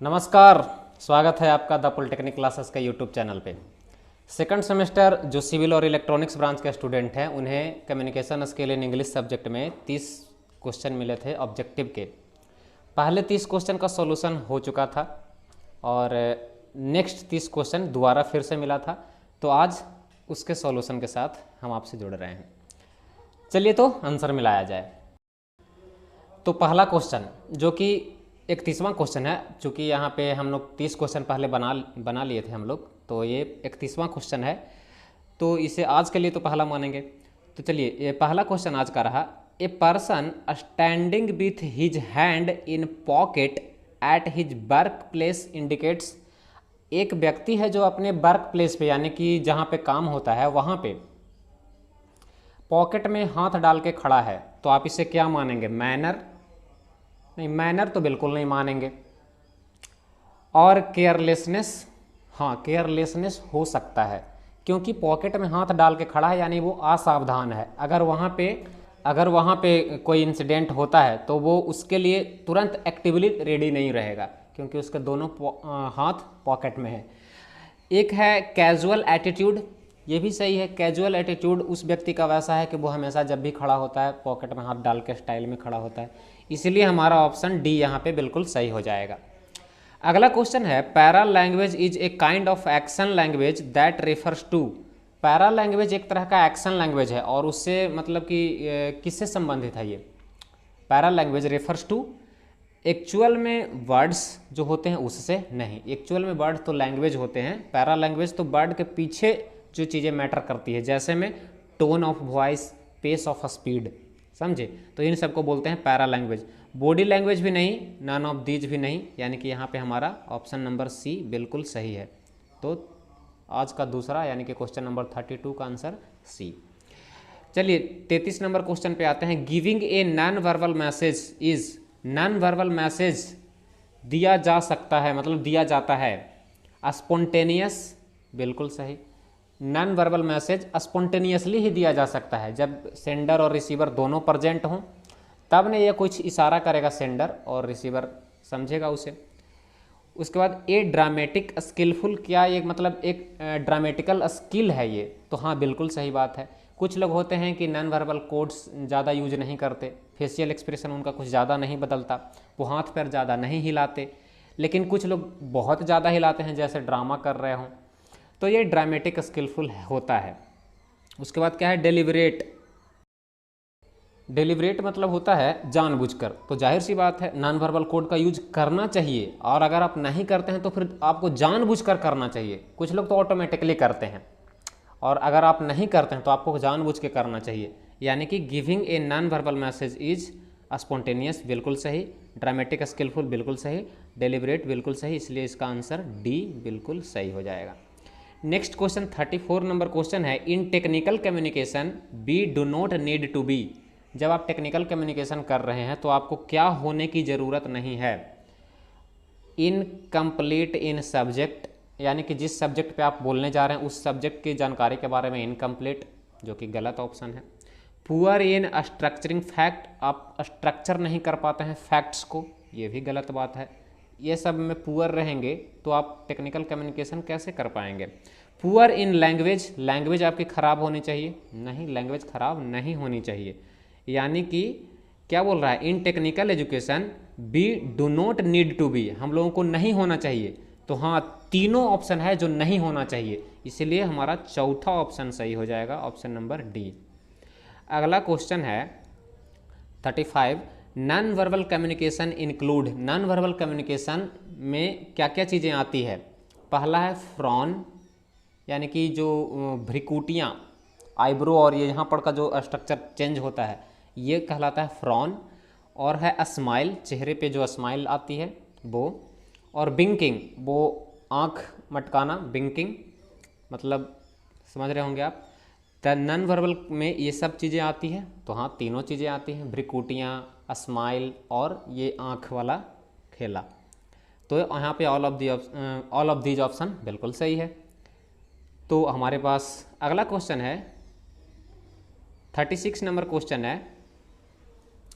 नमस्कार, स्वागत है आपका द पॉलिटेक्निक क्लासेस के यूट्यूब चैनल पे। सेकंड सेमेस्टर जो सिविल और इलेक्ट्रॉनिक्स ब्रांच के स्टूडेंट हैं उन्हें communication skill in English subject में 30 क्वेश्चन मिले थे ऑब्जेक्टिव के। पहले 30 क्वेश्चन का सॉल्यूशन हो चुका था और नेक्स्ट 30 क्वेश्चन दोबारा फिर से मिला था, तो आज उसके सॉल्यूशन के साथ हम आपसे जुड़ रहे हैं। चलिए तो आंसर मिलाया जाए। तो पहला क्वेश्चन जो कि 31वां क्वेश्चन है, चूँकि यहाँ पे हम लोग 30 क्वेश्चन पहले बना लिए थे हम लोग, तो ये 31वां क्वेश्चन है, तो इसे आज के लिए तो पहला मानेंगे। तो चलिए, ये पहला क्वेश्चन आज का रहा, a person standing with his hand in pocket at his work place indicates. एक व्यक्ति है जो अपने वर्क प्लेस पे यानी कि जहाँ पे काम होता है वहाँ पे पॉकेट में हाथ डाल के खड़ा है, तो आप इसे क्या मानेंगे? मैनर? नहीं, मैनर तो बिल्कुल नहीं मानेंगे। और केयरलेसनेस? हाँ, केयरलेसनेस हो सकता है, क्योंकि पॉकेट में हाथ डाल के खड़ा है यानी वो असावधान है। अगर वहाँ पे कोई इंसिडेंट होता है तो वो उसके लिए तुरंत एक्टिवली रेडी नहीं रहेगा, क्योंकि उसके दोनों हाथ पॉकेट में है। एक है कैजुअल एटीट्यूड, ये भी सही है। कैजुअल एटीट्यूड उस व्यक्ति का वैसा है कि वो हमेशा जब भी खड़ा होता है पॉकेट में हाथ डाल के स्टाइल में खड़ा होता है, इसलिए हमारा ऑप्शन डी यहाँ पे बिल्कुल सही हो जाएगा। अगला क्वेश्चन है, para language is a kind of action language that refers to. Para language एक तरह का एक्शन लैंग्वेज है और उससे मतलब कि किससे संबंधित है ये? Para language refers to actual में वर्ड्स जो होते हैं उससे नहीं। एक्चुअल में वर्ड तो लैंग्वेज होते हैं, पैरा लैंग्वेज तो वर्ड के पीछे जो चीज़ें मैटर करती है, जैसे में tone of voice, pace of speed, समझे? तो इन सबको बोलते हैं पैरा लैंग्वेज। बॉडी लैंग्वेज भी नहीं, नन ऑफ दीज भी नहीं, यानी कि यहाँ पे हमारा ऑप्शन नंबर सी बिल्कुल सही है। तो आज का दूसरा यानी कि क्वेश्चन नंबर 32 का आंसर सी। चलिए 33 नंबर क्वेश्चन पे आते हैं। Giving a non verbal message is. Non verbal message दिया जा सकता है, मतलब दिया जाता है। स्पॉन्टेनियस, बिल्कुल सही। नॉन वर्बल मैसेज स्पॉन्टेनियसली ही दिया जा सकता है, जब सेंडर और रिसीवर दोनों प्रेजेंट हों तब ने ये कुछ इशारा करेगा सेंडर और रिसीवर समझेगा उसे। उसके बाद ए ड्रामेटिक स्किलफुल, क्या ये मतलब एक ड्रामेटिकल स्किल है ये? तो हाँ, बिल्कुल सही बात है। कुछ लोग होते हैं कि नॉन वर्बल कोड्स ज़्यादा यूज नहीं करते, फेशियल एक्सप्रेशन उनका कुछ ज़्यादा नहीं बदलता, वो हाथ पैर ज़्यादा नहीं हिलाते, लेकिन कुछ लोग बहुत ज़्यादा हिलाते हैं जैसे ड्रामा कर रहे हों, तो ये ड्रामेटिक स्किलफुल होता है। उसके बाद क्या है? डेलिबरेट। डेलिबरेट मतलब होता है जानबूझकर, तो जाहिर सी बात है नॉन वर्बल कोड का यूज करना चाहिए, और अगर आप नहीं करते हैं तो फिर आपको जानबूझकर करना चाहिए। कुछ लोग तो ऑटोमेटिकली करते हैं, और अगर आप नहीं करते हैं तो आपको जानबूझ के करना चाहिए। यानी कि giving a non verbal message is spontaneous, बिल्कुल सही। ड्रामेटिक स्किलफुल, बिल्कुल सही। डेलिबरेट, बिल्कुल सही। इसलिए इसका आंसर डी बिल्कुल सही हो जाएगा। नेक्स्ट क्वेश्चन 34 नंबर क्वेश्चन है। In technical communication we do not need to be. जब आप टेक्निकल कम्युनिकेशन कर रहे हैं तो आपको क्या होने की ज़रूरत नहीं है? इनकम्प्लीट इन सब्जेक्ट, यानी कि जिस सब्जेक्ट पे आप बोलने जा रहे हैं उस सब्जेक्ट की जानकारी के बारे में इनकम्प्लीट, जो कि गलत ऑप्शन है। पुअर इन स्ट्रक्चरिंग फैक्ट, आप स्ट्रक्चर नहीं कर पाते हैं फैक्ट्स को, ये भी गलत बात है। ये सब में पुअर रहेंगे तो आप टेक्निकल कम्युनिकेशन कैसे कर पाएंगे? पुअर इन लैंग्वेज, लैंग्वेज आपकी ख़राब होनी चाहिए? नहीं, लैंग्वेज ख़राब नहीं होनी चाहिए। यानी कि क्या बोल रहा है? In technical education be do not need to be, हम लोगों को नहीं होना चाहिए। तो हाँ, तीनों ऑप्शन है जो नहीं होना चाहिए, इसलिए हमारा चौथा ऑप्शन सही हो जाएगा, ऑप्शन नंबर डी। अगला क्वेश्चन है 35। Non verbal communication include. Non verbal communication में क्या क्या चीज़ें आती है? पहला है फ्रॉन, यानी कि जो भ्रिकुटियाँ, आईब्रो और ये यहाँ पर का जो स्ट्रक्चर चेंज होता है ये कहलाता है फ्रॉन। और है स्माइल, चेहरे पे जो स्माइल आती है वो। और बिंकिंग, वो आँख मटकाना, बिंकिंग मतलब समझ रहे होंगे आप। द नॉन वर्बल में ये सब चीज़ें आती हैं, तो हाँ तीनों चीज़ें आती हैं, भ्रिकुटियाँ, स्माइल और ये आँख वाला खेला। तो यहाँ पे ऑल ऑफ दीज ऑप्शन बिल्कुल सही है। तो हमारे पास अगला क्वेश्चन है 36 नंबर क्वेश्चन है।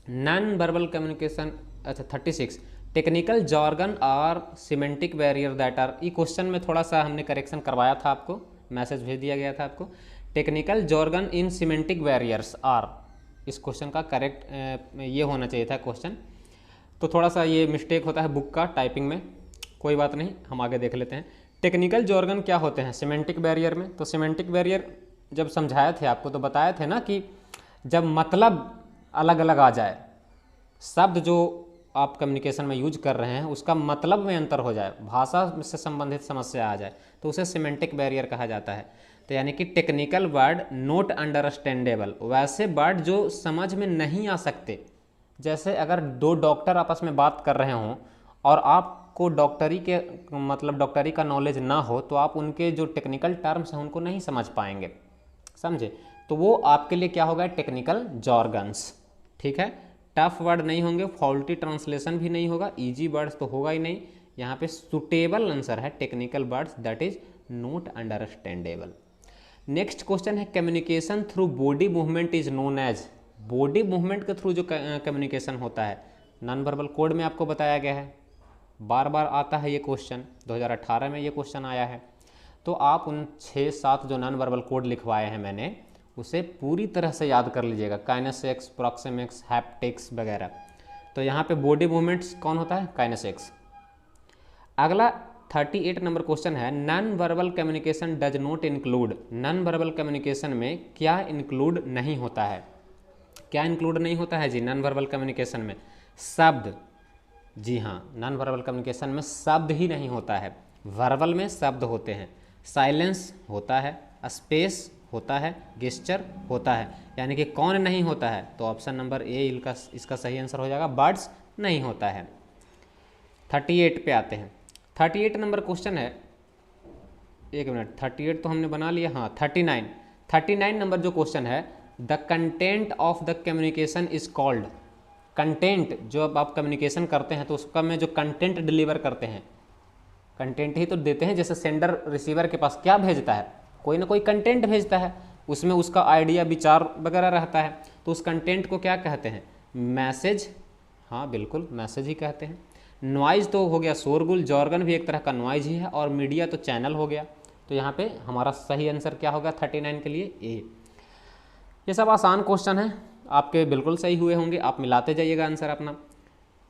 नॉन वर्बल कम्युनिकेशन, अच्छा 36, टेक्निकल जॉर्गन और सिमेंटिक बैरियर दैट आर, ये क्वेश्चन में थोड़ा सा हमने करेक्शन करवाया था, आपको मैसेज भेज दिया गया था आपको। Technical jargon in semantic barriers are, इस क्वेश्चन का करेक्ट ये होना चाहिए था क्वेश्चन। तो थोड़ा सा ये मिस्टेक होता है बुक का टाइपिंग में, कोई बात नहीं, हम आगे देख लेते हैं। टेक्निकल जॉर्गन क्या होते हैं सिमेंटिक बैरियर में? तो सिमेंटिक बैरियर जब समझाए थे आपको तो बताए थे ना कि जब मतलब अलग अलग आ जाए, शब्द जो आप कम्युनिकेशन में यूज कर रहे हैं उसका मतलब में अंतर हो जाए, भाषा से संबंधित समस्या आ जाए, तो उसे सिमेंटिक बैरियर कहा जाता है। तो यानी कि टेक्निकल वर्ड नोट अंडरस्टैंडेबल, वैसे वर्ड जो समझ में नहीं आ सकते, जैसे अगर दो डॉक्टर आपस में बात कर रहे हों और आपको डॉक्टरी के मतलब डॉक्टरी का नॉलेज ना हो तो आप उनके जो टेक्निकल टर्म्स हैं उनको नहीं समझ पाएंगे, समझे? तो वो आपके लिए क्या होगा? टेक्निकल जॉर्गन्स, ठीक है। टफ वर्ड नहीं होंगे, फॉल्टी ट्रांसलेशन भी नहीं होगा, इजी वर्ड्स तो होगा ही नहीं। यहाँ पे सुटेबल आंसर है technical words that is not understandable. Next question है communication through body movement is known as, body movement के थ्रू जो कम्युनिकेशन होता है नॉन वर्बल कोड में आपको बताया गया है, बार बार आता है ये क्वेश्चन, 2018 में ये क्वेश्चन आया है। तो आप उन 6-7 जो नॉन वर्बल कोड लिखवाए हैं मैंने उसे पूरी तरह से याद कर लीजिएगा, काइनेसिक्स, प्रॉक्सिमिक्स, हैप्टिक्स वगैरह। तो यहाँ पे बॉडी मूवमेंट्स कौन होता है? काइनेसिक्स। अगला 38 नंबर क्वेश्चन है non verbal communication does not include, non verbal communication में क्या इंक्लूड नहीं होता है? क्या इंक्लूड नहीं होता है जी नॉन वर्बल कम्युनिकेशन में? शब्द, जी हाँ, नॉन वर्बल कम्युनिकेशन में शब्द ही नहीं होता है, वर्बल में शब्द होते हैं। साइलेंस होता है, स्पेस होता है, गेस्चर होता है, यानी कि कौन नहीं होता है? तो ऑप्शन नंबर ए इसका सही आंसर हो जाएगा, बर्ड्स नहीं होता है। 38 पे आते हैं। 38 नंबर क्वेश्चन है, एक मिनट, 38 तो हमने बना लिया, हाँ 39 नंबर जो क्वेश्चन है, the content of the communication is called, content जो अब आप कम्युनिकेशन करते हैं तो उसका में जो कंटेंट डिलीवर करते हैं, कंटेंट ही तो देते हैं, जैसे सेंडर रिसीवर के पास क्या भेजता है? कोई ना कोई कंटेंट भेजता है, उसमें उसका आइडिया विचार वगैरह रहता है, तो उस कंटेंट को क्या कहते हैं? मैसेज, हाँ बिल्कुल मैसेज ही कहते हैं। नॉइज़ तो हो गया शोरगुल, जॉर्गन भी एक तरह का नॉइज़ ही है, और मीडिया तो चैनल हो गया। तो यहाँ पे हमारा सही आंसर क्या होगा 39 के लिए? ए। ये सब आसान क्वेश्चन है, आपके बिल्कुल सही हुए होंगे, आप मिलाते जाइएगा आंसर अपना।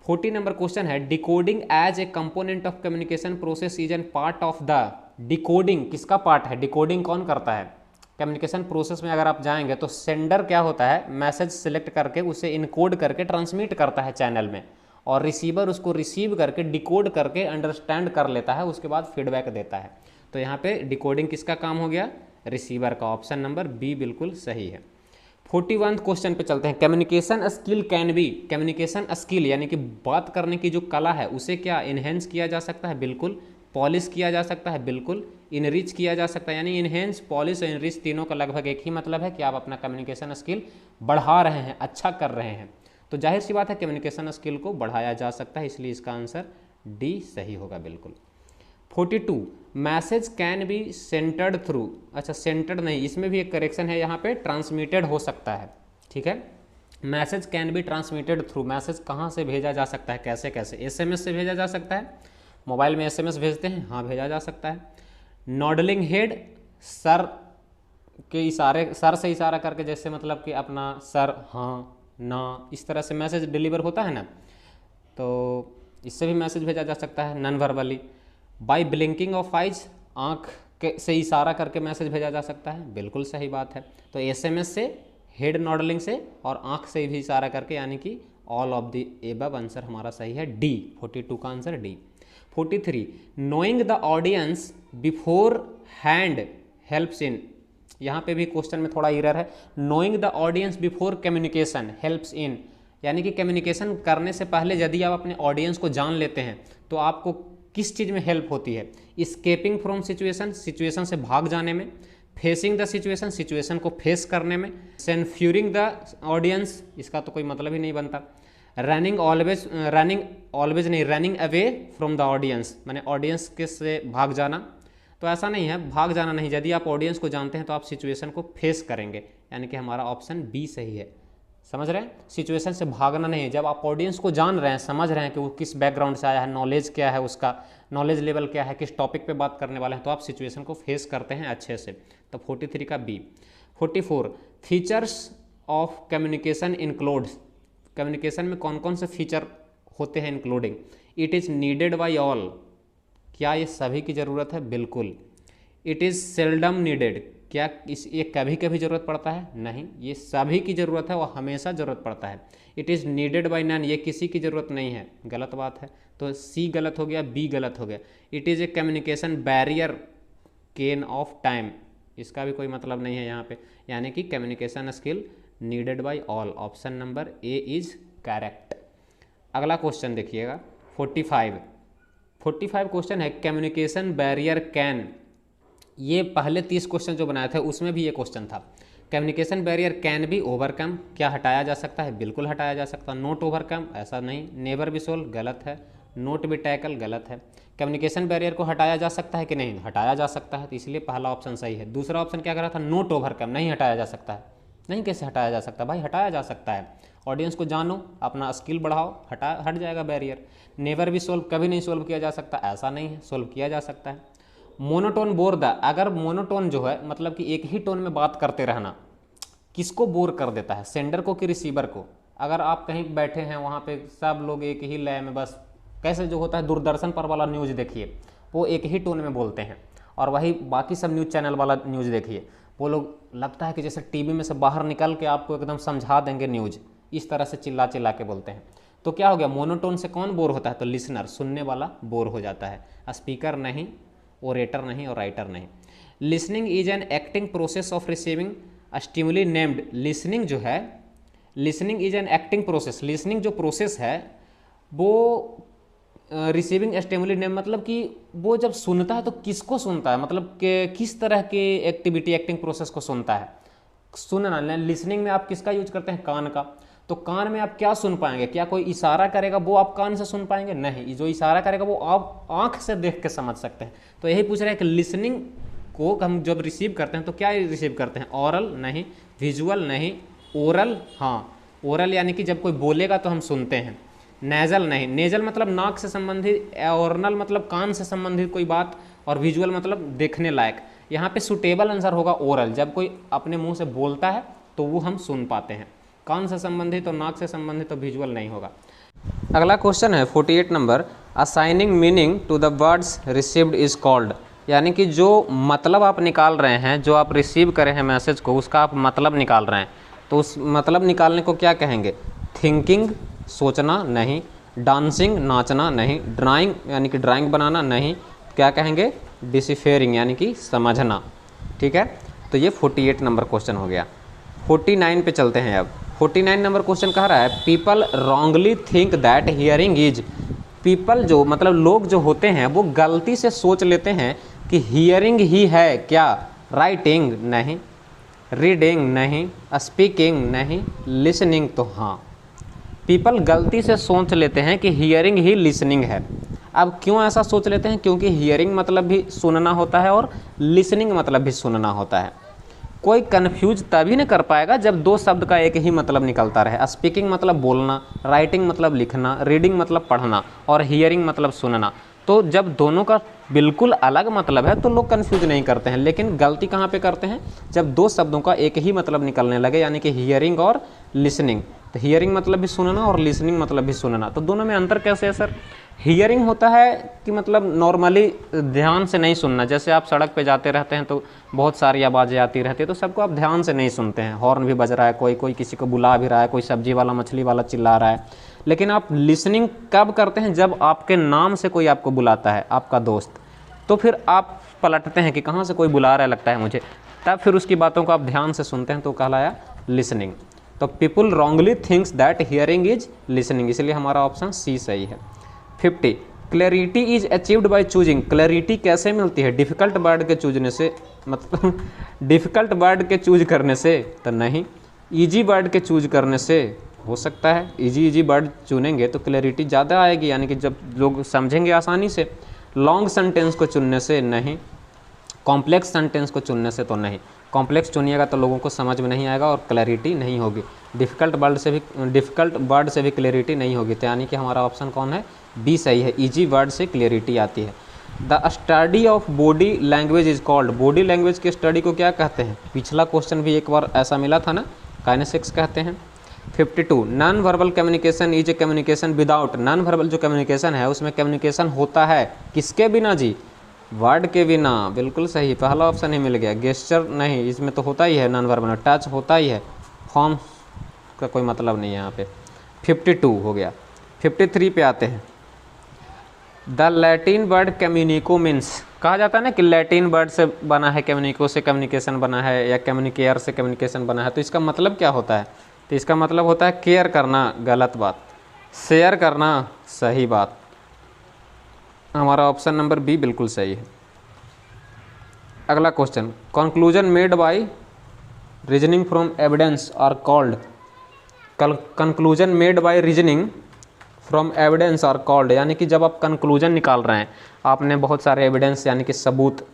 40 नंबर क्वेश्चन है decoding as a component of communication process is an part of the, decoding किसका पार्ट है? डिकोडिंग कौन करता है? कम्युनिकेशन प्रोसेस में अगर आप जाएंगे तो सेंडर क्या होता है? मैसेज सिलेक्ट करके उसे इनकोड करके ट्रांसमिट करता है चैनल में, और रिसीवर उसको रिसीव करके डिकोड करके अंडरस्टैंड कर लेता है, उसके बाद फीडबैक देता है। तो यहाँ पे डिकोडिंग किसका काम हो गया? रिसीवर का। ऑप्शन नंबर बी बिल्कुल सही है। 41 क्वेश्चन पे चलते हैं। Communication skill can be, communication skill यानी कि बात करने की जो कला है उसे क्या इन्हेंस किया जा सकता है? बिल्कुल। पॉलिश किया जा सकता है? बिल्कुल। इनरिच किया जा सकता है, यानी इन्हेंस, पॉलिश और इनरिच तीनों का लगभग एक ही मतलब है कि आप अपना कम्युनिकेशन स्किल बढ़ा रहे हैं, अच्छा कर रहे हैं। तो जाहिर सी बात है कम्युनिकेशन स्किल को बढ़ाया जा सकता है, इसलिए इसका आंसर डी सही होगा बिल्कुल। 42 message can be centred through, अच्छा सेंटर्ड नहीं, इसमें भी एक करेक्शन है, यहाँ पे ट्रांसमिटेड हो सकता है, ठीक है। Message can be transmitted through, message कहाँ से भेजा जा सकता है, कैसे कैसे? एसएमएस से भेजा जा सकता है, मोबाइल में एसएमएस भेजते हैं, हाँ भेजा जा सकता है। नॉडलिंग हेड, सर के इशारे, सर से इशारा करके, जैसे मतलब कि अपना सर, हाँ ना, इस तरह से मैसेज डिलीवर होता है ना, तो इससे भी मैसेज भेजा जा सकता है non verbally. By blinking of eyes, आँख के से इशारा करके मैसेज भेजा जा सकता है, बिल्कुल सही बात है। तो एसएमएस से, हेड नॉडलिंग से और आँख से भी इशारा करके, यानी कि all of the above answer हमारा सही है डी। 42 का answer D. 43 knowing the audience before hand helps in, यहाँ पे भी क्वेश्चन में थोड़ा एरर है। Knowing the audience before communication helps in, यानी कि कम्युनिकेशन करने से पहले यदि आप अपने ऑडियंस को जान लेते हैं तो आपको किस चीज़ में हेल्प होती है? स्केपिंग फ्रॉम सिचुएशन, सिचुएशन से भाग जाने में। फेसिंग द सिचुएशन, सिचुएशन को फेस करने में। सेंफ्यूरिंग द ऑडियंस, इसका तो कोई मतलब ही नहीं बनता। रनिंग ऑलवेज नहीं, running away from the audience, माने ऑडियंस के से भाग जाना। तो ऐसा नहीं है, भाग जाना नहीं, यदि आप ऑडियंस को जानते हैं तो आप सिचुएशन को फेस करेंगे, यानी कि हमारा ऑप्शन बी सही है। समझ रहे हैं, सिचुएशन से भागना नहीं है। जब आप ऑडियंस को जान रहे हैं, समझ रहे हैं कि वो किस बैकग्राउंड से आया है, नॉलेज क्या है, उसका नॉलेज लेवल क्या है, किस टॉपिक पे बात करने वाले हैं, तो आप सिचुएशन को फेस करते हैं अच्छे से। तो 43 का B. 44 features of communication includes, communication में कौन कौन से फीचर होते हैं including. It is needed by all, क्या ये सभी की ज़रूरत है, बिल्कुल। इट इज़ सेल्डम नीडेड, क्या ये कभी कभी ज़रूरत पड़ता है, नहीं, ये सभी की ज़रूरत है और हमेशा ज़रूरत पड़ता है। It is needed by none, ये किसी की ज़रूरत नहीं है, गलत बात है, तो सी गलत हो गया, बी गलत हो गया। It is a communication barrier can of time, इसका भी कोई मतलब नहीं है यहाँ पे, यानी कि communication skill needed by all, option number A is correct. अगला क्वेश्चन देखिएगा 45 क्वेश्चन है कम्युनिकेशन बैरियर कैन, ये पहले 30 क्वेश्चन जो बनाए थे उसमें भी ये क्वेश्चन था। Communication barrier can be overcome, क्या हटाया जा सकता है, बिल्कुल हटाया जा सकता है। नोट ओवरकम, ऐसा नहीं। नेवर बी सोल्व, गलत है। नोट बी टैकल, गलत है। कम्युनिकेशन बैरियर को हटाया जा सकता है कि नहीं, हटाया जा सकता है, तो इसलिए पहला ऑप्शन सही है। दूसरा ऑप्शन क्या कर रहा था, नोट ओवरकम, नहीं हटाया जा सकता है। नहीं, कैसे हटाया जा सकता है भाई, हटाया जा सकता है। ऑडियंस को जानो, अपना स्किल बढ़ाओ, हट जाएगा बैरियर। नेवर बी सोल्व, कभी नहीं सोल्व किया जा सकता, ऐसा नहीं है, सोल्व किया जा सकता है। मोनोटोन बोर द, अगर मोनोटोन जो है मतलब कि एक ही टोन में बात करते रहना, किसको बोर कर देता है, सेंडर को कि रिसीवर को। अगर आप कहीं बैठे हैं, वहाँ पे सब लोग एक ही लय में, बस कैसे जो होता है दूरदर्शन पर वाला न्यूज़ देखिए, वो एक ही टोन में बोलते हैं, और वही बाकी सब न्यूज़ चैनल वाला न्यूज़ देखिए, वो लोग लगता है कि जैसे टीवी में से बाहर निकल के आपको एकदम समझा देंगे न्यूज़, इस तरह से चिल्ला चिल्ला के बोलते हैं। तो क्या हो गया, मोनोटोन से कौन बोर होता है, तो लिसनर, सुनने वाला बोर हो जाता है, स्पीकर नहीं, ओरेटर नहीं और राइटर नहीं। Listening is an acting process of receiving stimuli named, listening जो है, listening is an acting process, listening जो प्रोसेस है वो रिसीविंग स्टिमुली नेम, मतलब कि वो जब सुनता है तो किसको सुनता है, मतलब कि किस तरह के एक्टिविटी, एक्टिंग प्रोसेस को सुनता है। सुनना, लिसनिंग में आप किसका यूज करते हैं, कान का। तो कान में आप क्या सुन पाएंगे, क्या कोई इशारा करेगा वो आप कान से सुन पाएंगे, नहीं, जो इशारा करेगा वो आप आंख से देख के समझ सकते हैं। तो यही पूछ रहे हैं कि लिसनिंग को हम जब रिसीव करते हैं तो क्या रिसीव करते हैं, ऑरल नहीं, विजुअल नहीं, ओरल हाँ, ओरल यानी कि जब कोई बोलेगा तो हम सुनते हैं। नेजल नहीं, नेजल मतलब नाक से संबंधित, ऑर्नल मतलब कान से संबंधित कोई बात, और विजुअल मतलब देखने लायक। यहाँ पे सुटेबल आंसर होगा ओरल, जब कोई अपने मुंह से बोलता है तो वो हम सुन पाते हैं। कान से संबंधित और नाक से संबंधित तो विजुअल नहीं होगा। अगला क्वेश्चन है 48 number, assigning meaning to the words received is called, यानी कि जो मतलब आप निकाल रहे हैं, जो आप रिसीव करे हैं मैसेज को, उसका आप मतलब निकाल रहे हैं, तो उस मतलब निकालने को क्या कहेंगे, थिंकिंग सोचना नहीं, डांसिंग नाचना नहीं, ड्राइंग यानी कि ड्राइंग बनाना नहीं, क्या कहेंगे, डिसिफेरिंग यानी कि समझना। ठीक है, तो ये 48 नंबर क्वेश्चन हो गया। 49 पे चलते हैं अब। 49 नंबर क्वेश्चन कह रहा है people wrongly think that hearing is, people जो मतलब लोग जो होते हैं वो गलती से सोच लेते हैं कि हियरिंग ही है क्या, राइटिंग नहीं, रीडिंग नहीं, स्पीकिंग नहीं, लिसनिंग तो हाँ। पीपल गलती से सोच लेते हैं कि हियरिंग ही लिसनिंग है। अब क्यों ऐसा सोच लेते हैं, क्योंकि हियरिंग मतलब भी सुनना होता है और लिसनिंग मतलब भी सुनना होता है। कोई कन्फ्यूज तभी नहीं कर पाएगा जब दो शब्द का एक ही मतलब निकलता रहे। स्पीकिंग मतलब बोलना, राइटिंग मतलब लिखना, रीडिंग मतलब पढ़ना और हियरिंग मतलब सुनना। तो जब दोनों का बिल्कुल अलग मतलब है तो लोग कन्फ्यूज नहीं करते हैं, लेकिन गलती कहाँ पे करते हैं, जब दो शब्दों का एक ही मतलब निकलने लगे, यानी कि हियरिंग और लिसनिंग। तो हियरिंग मतलब भी सुनना और लिसनिंग मतलब भी सुनना, तो दोनों में अंतर कैसे है सर। हियरिंग होता है कि मतलब नॉर्मली ध्यान से नहीं सुनना, जैसे आप सड़क पे जाते रहते हैं तो बहुत सारी आवाज़ें आती रहती है, तो सबको आप ध्यान से नहीं सुनते हैं, हॉर्न भी बज रहा है, कोई किसी को बुला भी रहा है, कोई सब्जी वाला मछली वाला चिल्ला रहा है। लेकिन आप लिसनिंग कब करते हैं, जब आपके नाम से कोई आपको बुलाता है, आपका दोस्त, तो फिर आप पलटते हैं कि कहाँ से कोई बुला रहा है लगता है मुझे, तब फिर उसकी बातों को आप ध्यान से सुनते हैं, तो कहलाया लिसनिंग। तो people wrongly thinks that hearing is listening, इसलिए हमारा ऑप्शन सी सही है। 50 clarity is achieved by choosing, clarity कैसे मिलती है, डिफ़िकल्ट वर्ड के चूजने से, मतलब डिफ़िकल्ट वर्ड के चूज करने से तो नहीं, ईजी वर्ड के चूज करने से हो सकता है। इजी वर्ड चुनेंगे तो क्लैरिटी ज़्यादा आएगी, यानी कि जब लोग समझेंगे आसानी से। लॉन्ग सेंटेंस को चुनने से नहीं, कॉम्प्लेक्स सेंटेंस को चुनने से तो नहीं। कॉम्प्लेक्स चुनिएगा तो लोगों को समझ में नहीं आएगा और क्लैरिटी नहीं होगी। डिफ़िकल्ट वर्ड से भी क्लैरिटी नहीं होगी। तो यानी कि हमारा ऑप्शन कौन है, बी सही है। ईजी वर्ड से क्लैरिटी आती है। The study of body language is called, body language की स्टडी को क्या कहते हैं? पिछला क्वेश्चन भी एक बार ऐसा मिला था ना, काइनेसिक्स कहते हैं। 52 non verbal communication is a communication without, non verbal जो कम्युनिकेशन है उसमें कम्युनिकेशन होता है किसके बिना जी, वर्ड के बिना। बिल्कुल सही, पहला ऑप्शन ही मिल गया। गेस्चर नहीं, इसमें तो होता ही है नॉन वर्बल, टच होता ही है, फॉर्म का कोई मतलब नहीं है यहाँ पे। 52 हो गया। 53 पे आते हैं। द लैटिन वर्ड कम्युनिको मीन्स, कहा जाता है ना कि लैटिन वर्ड से बना है, कम्युनिको से कम्युनिकेशन बना है, या कम्युनिकेयर से कम्युनिकेशन बना है। तो इसका मतलब क्या होता है? तो इसका मतलब होता है केयर करना, गलत बात। शेयर करना, सही बात। हमारा ऑप्शन नंबर बी बिल्कुल सही है। अगला question, conclusion made by reasoning from evidence are called, conclusion made by reasoning from evidence are called, यानी कि जब आप कंक्लूजन निकाल रहे हैं, आपने बहुत सारे एविडेंस यानी कि सबूत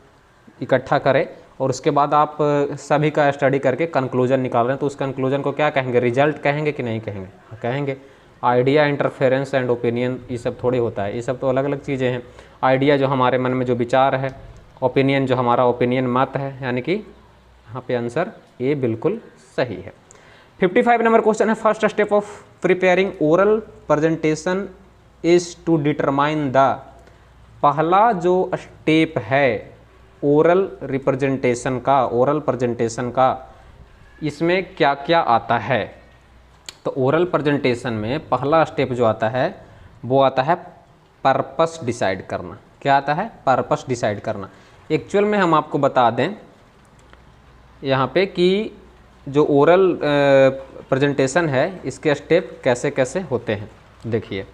इकट्ठा करे और उसके बाद आप सभी का स्टडी करके कंक्लूजन निकाल रहे हैं, तो उस कंक्लूजन को क्या कहेंगे? रिजल्ट कहेंगे कि नहीं कहेंगे? कहेंगे। आइडिया, इंटरफेरेंस एंड ओपिनियन, ये सब थोड़ी होता है, ये सब तो अलग अलग चीज़ें हैं। आइडिया जो हमारे मन में जो विचार है, ओपिनियन जो हमारा ओपिनियन मत है, यानी कि यहाँ पे आंसर ए बिल्कुल सही है। 55 नंबर क्वेश्चन है, first step of preparing oral presentation is to determine the, पहला जो स्टेप है ओरल रिप्रेजेंटेशन का, ओरल प्रेजेंटेशन का, इसमें क्या क्या आता है? तो ओरल प्रेजेंटेशन में पहला स्टेप जो आता है वो आता है पर्पस डिसाइड करना। क्या आता है? पर्पस डिसाइड करना। एक्चुअल में हम आपको बता दें यहाँ पे कि जो ओरल प्रेजेंटेशन है इसके स्टेप कैसे कैसे होते हैं। देखिए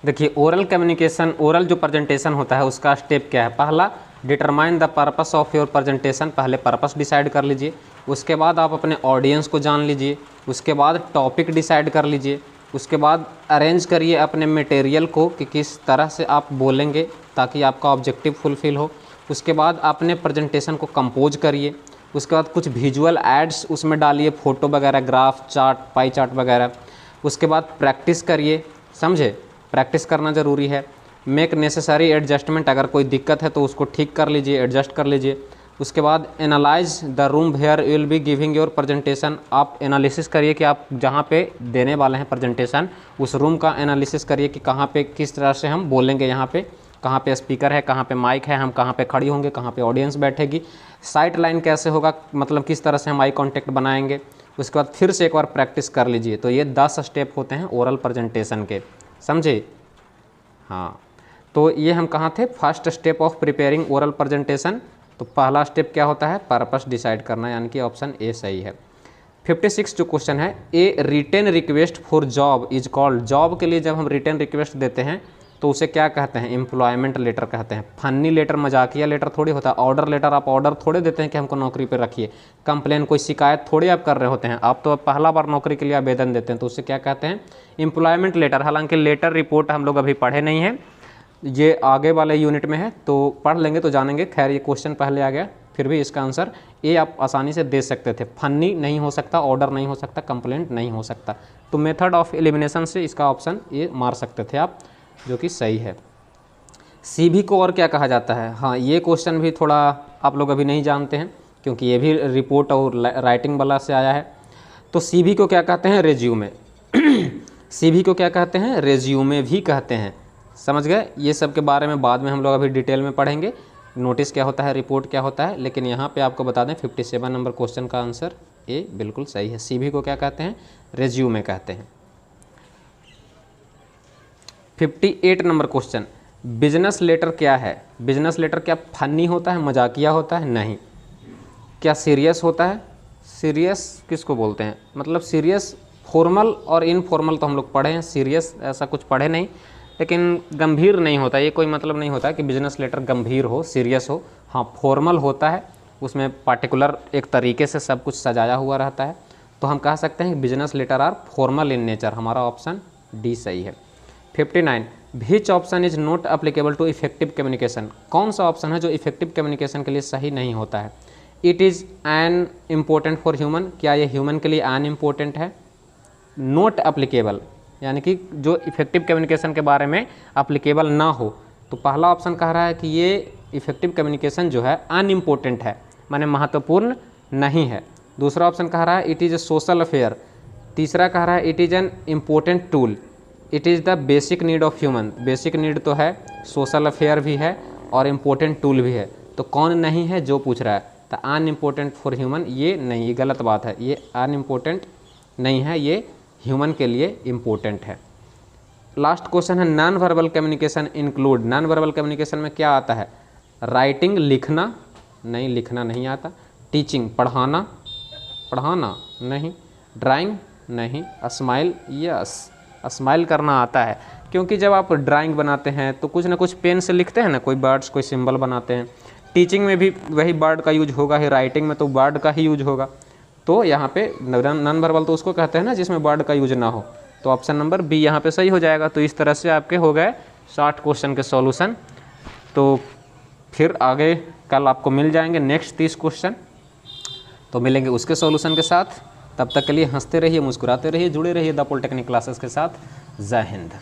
देखिए ओरल कम्युनिकेशन, ओरल जो प्रेजेंटेशन होता है उसका स्टेप क्या है? पहला, determine the purpose of your presentation, पहले पर्पस डिसाइड कर लीजिए। उसके बाद आप अपने ऑडियंस को जान लीजिए। उसके बाद टॉपिक डिसाइड कर लीजिए। उसके बाद अरेंज करिए अपने मटेरियल को कि किस तरह से आप बोलेंगे ताकि आपका ऑब्जेक्टिव फुलफिल हो। उसके बाद अपने प्रेजेंटेशन को कंपोज करिए। उसके बाद कुछ विजुअल एड्स उसमें डालिए, फ़ोटो वगैरह, ग्राफ, चार्ट, पाई चार्ट वगैरह। उसके बाद प्रैक्टिस करिए, समझे? प्रैक्टिस करना ज़रूरी है। मेक नेसेसरी एडजस्टमेंट, अगर कोई दिक्कत है तो उसको ठीक कर लीजिए, एडजस्ट कर लीजिए। उसके बाद analyze the room where you will be giving your presentation, आप एनालिसिस करिए कि आप जहाँ पे देने वाले हैं प्रेजेंटेशन उस रूम का एनालिसिस करिए कि कहाँ पे किस तरह से हम बोलेंगे, यहाँ पे कहाँ पे स्पीकर है, कहाँ पे माइक है, हम कहाँ पे खड़ी होंगे, कहाँ पे ऑडियंस बैठेगी, साइड लाइन कैसे होगा, मतलब किस तरह से हम आई कॉन्टेक्ट बनाएंगे। उसके बाद फिर से एक बार प्रैक्टिस कर लीजिए। तो ये 10 स्टेप होते हैं ओरल प्रेजेंटेशन के, समझे? हाँ, तो ये हम कहाँ थे? First step of preparing oral presentation. तो पहला स्टेप क्या होता है? पर्पस डिसाइड करना, यानी कि ऑप्शन ए सही है। 56 जो क्वेश्चन है, a written request for job is called, job के लिए जब हम रिटेन रिक्वेस्ट देते हैं तो उसे क्या कहते हैं? एम्प्लॉयमेंट लेटर कहते हैं। फनी लेटर, मजाकिया लेटर थोड़ी होता है। ऑर्डर लेटर, आप ऑर्डर थोड़े देते हैं कि हमको नौकरी पर रखिए। कंप्लेन, कोई शिकायत थोड़ी आप कर रहे होते हैं, आप तो पहला बार नौकरी के लिए आवेदन देते हैं, तो उसे क्या कहते हैं? Employment letter. हालांकि लेटर रिपोर्ट हम लोग अभी पढ़े नहीं हैं, ये आगे वाले यूनिट में है, तो पढ़ लेंगे तो जानेंगे। खैर ये क्वेश्चन पहले आ गया, फिर भी इसका आंसर ए आप आसानी से दे सकते थे। फनी नहीं हो सकता, ऑर्डर नहीं हो सकता, कंप्लेंट नहीं हो सकता। तो मेथड ऑफ एलिमिनेशन से इसका ऑप्शन ए मार सकते थे आप, जो कि सही है। सीवी को और क्या कहा जाता है? हाँ, ये क्वेश्चन भी थोड़ा आप लोग अभी नहीं जानते हैं क्योंकि ये भी रिपोर्ट और राइटिंग वाला से आया है। तो सीवी को क्या कहते हैं? रेज्यूमे। सीवी को क्या कहते हैं? रेज्यूमे भी कहते हैं। समझ गए? ये सब के बारे में बाद में हम लोग अभी डिटेल में पढ़ेंगे, नोटिस क्या होता है, रिपोर्ट क्या होता है। लेकिन यहाँ पे आपको बता दें 57 नंबर क्वेश्चन का आंसर ए बिल्कुल सही है। सीवी को क्या कहते हैं? रेज्यूमे कहते हैं। 58 नंबर क्वेश्चन, बिजनेस लेटर क्या है? बिजनेस लेटर क्या फनी होता है, मजाकिया होता है? नहीं। क्या सीरियस होता है? सीरियस किसको बोलते हैं? मतलब सीरियस, फॉर्मल और इनफॉर्मल तो हम लोग पढ़े हैं, सीरियस ऐसा कुछ पढ़े नहीं। लेकिन गंभीर नहीं होता, ये कोई मतलब नहीं होता कि बिजनेस लेटर गंभीर हो, सीरियस हो। हाँ, फॉर्मल होता है, उसमें पार्टिकुलर एक तरीके से सब कुछ सजाया हुआ रहता है। तो हम कह सकते हैं business letter are formal in nature. हमारा ऑप्शन डी सही है। 59, which option is not applicable to effective communication, कौन सा ऑप्शन है जो इफेक्टिव कम्युनिकेशन के लिए सही नहीं होता है? It is an important for human, क्या ये ह्यूमन के लिए एन इम्पोर्टेंट है? नॉट एप्लीकेबल, यानी कि जो इफेक्टिव कम्युनिकेशन के बारे में एप्लीकेबल ना हो। तो पहला ऑप्शन कह रहा है कि ये इफेक्टिव कम्युनिकेशन जो है अनइम्पोर्टेंट है, माने महत्वपूर्ण नहीं है। दूसरा ऑप्शन कह रहा है it is A social affair. तीसरा कह रहा है it is an important tool, it is the basic need of human. Basic need तो है, सोशल अफेयर भी है और इम्पोर्टेंट टूल भी है। तो कौन नहीं है जो पूछ रहा है? तो अनइम्पोर्टेंट फॉर ह्यूमन ये नहीं, ये गलत बात है, ये अनइम्पोर्टेंट नहीं है, ये ह्यूमन के लिए इम्पोर्टेंट है। लास्ट क्वेश्चन है non verbal communication include. Non verbal communication में क्या आता है? राइटिंग लिखना, नहीं लिखना नहीं आता। टीचिंग पढ़ाना, पढ़ाना नहीं। ड्राइंग नहीं। स्माइल, यस स्माइल करना आता है, क्योंकि जब आप ड्राइंग बनाते हैं तो कुछ ना कुछ पेन से लिखते हैं ना, कोई बर्ड्स कोई सिंबल बनाते हैं। टीचिंग में भी वही बर्ड का यूज होगा ही, राइटिंग में तो बर्ड का ही यूज होगा। तो यहाँ पे नॉन वर्बल तो उसको कहते हैं ना जिसमें बर्ड का यूज ना हो। तो ऑप्शन नंबर बी यहाँ पे सही हो जाएगा। तो इस तरह से आपके हो गए 60 क्वेश्चन के सॉल्यूशन। तो फिर आगे कल आपको मिल जाएंगे नेक्स्ट 30 क्वेश्चन, तो मिलेंगे उसके सॉल्यूशन के साथ। तब तक के लिए हंसते रहिए, मुस्कुराते रहिए, जुड़े रहिए द पॉलिटेक्निक क्लासेस के साथ। जय हिंद।